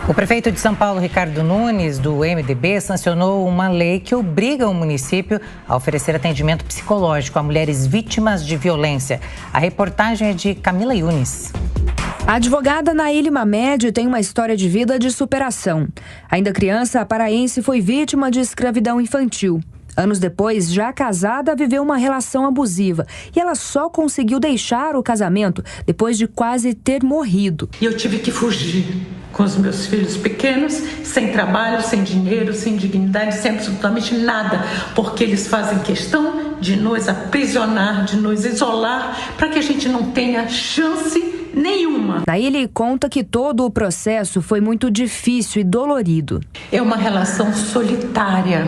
O prefeito de São Paulo, Ricardo Nunes, do MDB, sancionou uma lei que obriga o município a oferecer atendimento psicológico a mulheres vítimas de violência. A reportagem é de Camila Yunes. A advogada Naíli Mamed tem uma história de vida de superação. Ainda criança, a paraense foi vítima de escravidão infantil. Anos depois, já casada, viveu uma relação abusiva e ela só conseguiu deixar o casamento depois de quase ter morrido. E eu tive que fugir com os meus filhos pequenos, sem trabalho, sem dinheiro, sem dignidade, sem absolutamente nada, porque eles fazem questão de nos aprisionar, de nos isolar, para que a gente não tenha chance nenhuma. Naíli conta que todo o processo foi muito difícil e dolorido. É uma relação solitária.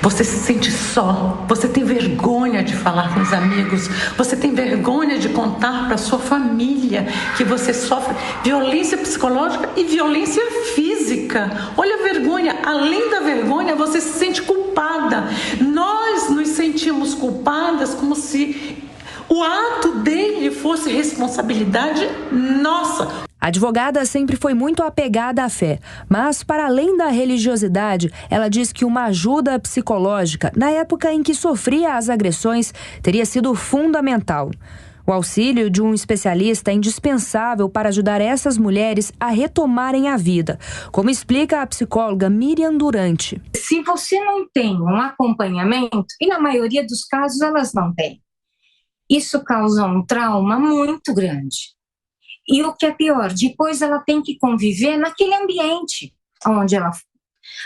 Você se sente só, você tem vergonha de falar com os amigos, você tem vergonha de contar para sua família que você sofre violência psicológica e violência física. Olha a vergonha, além da vergonha, você se sente culpada. Nós nos sentimos culpadas como se o ato dele fosse responsabilidade nossa. A advogada sempre foi muito apegada à fé, mas para além da religiosidade, ela diz que uma ajuda psicológica, na época em que sofria as agressões, teria sido fundamental. O auxílio de um especialista é indispensável para ajudar essas mulheres a retomarem a vida, como explica a psicóloga Miriam Durante. Se você não tem um acompanhamento, e na maioria dos casos elas não têm, isso causa um trauma muito grande. E o que é pior, depois ela tem que conviver naquele ambiente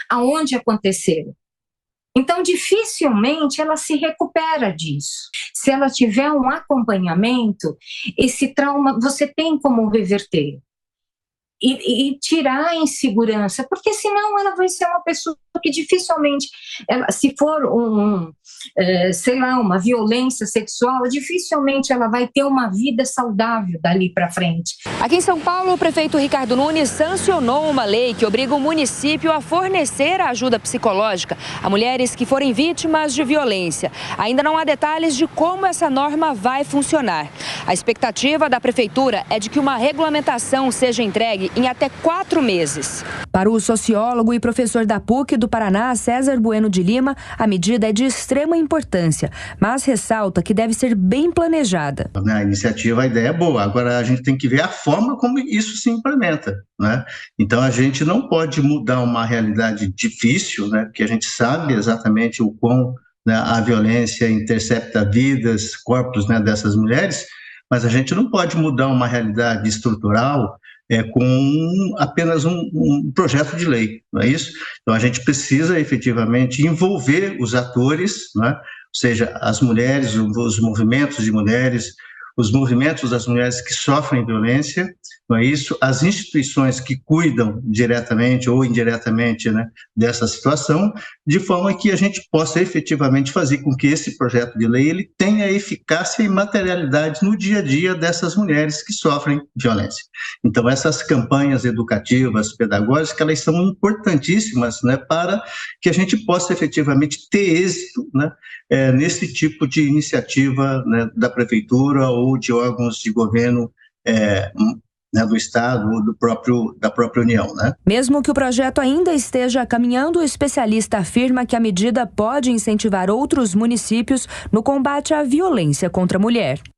aonde aconteceu. Então, dificilmente ela se recupera disso. Se ela tiver um acompanhamento, esse trauma você tem como reverter. E tirar a insegurança, porque senão ela vai ser uma pessoa que dificilmente, se for uma violência sexual, dificilmente ela vai ter uma vida saudável dali para frente. Aqui em São Paulo, o prefeito Ricardo Nunes sancionou uma lei que obriga o município a fornecer ajuda psicológica a mulheres que forem vítimas de violência. Ainda não há detalhes de como essa norma vai funcionar. A expectativa da prefeitura é de que uma regulamentação seja entregue em até 4 meses. Para o sociólogo e professor da PUC do Paraná, César Bueno de Lima, a medida é de extrema importância, mas ressalta que deve ser bem planejada. A iniciativa, a ideia é boa, agora a gente tem que ver a forma como isso se implementa, né? Então a gente não pode mudar uma realidade difícil, né? Porque a gente sabe exatamente o quão, né, a violência intercepta vidas, corpos, né, dessas mulheres, mas a gente não pode mudar uma realidade estrutural com apenas um projeto de lei, não é isso? Então a gente precisa efetivamente envolver os atores, né? Ou seja, as mulheres, os movimentos de mulheres, os movimentos das mulheres que sofrem violência, não é isso? As instituições que cuidam diretamente ou indiretamente, né, dessa situação, de forma que a gente possa efetivamente fazer com que esse projeto de lei ele tenha eficácia e materialidade no dia a dia dessas mulheres que sofrem violência. Então, essas campanhas educativas, pedagógicas, elas são importantíssimas, né, para que a gente possa efetivamente ter êxito, né, nesse tipo de iniciativa, né, da prefeitura ou de órgãos de governo, né, do Estado ou da própria União, né? Mesmo que o projeto ainda esteja caminhando, o especialista afirma que a medida pode incentivar outros municípios no combate à violência contra a mulher.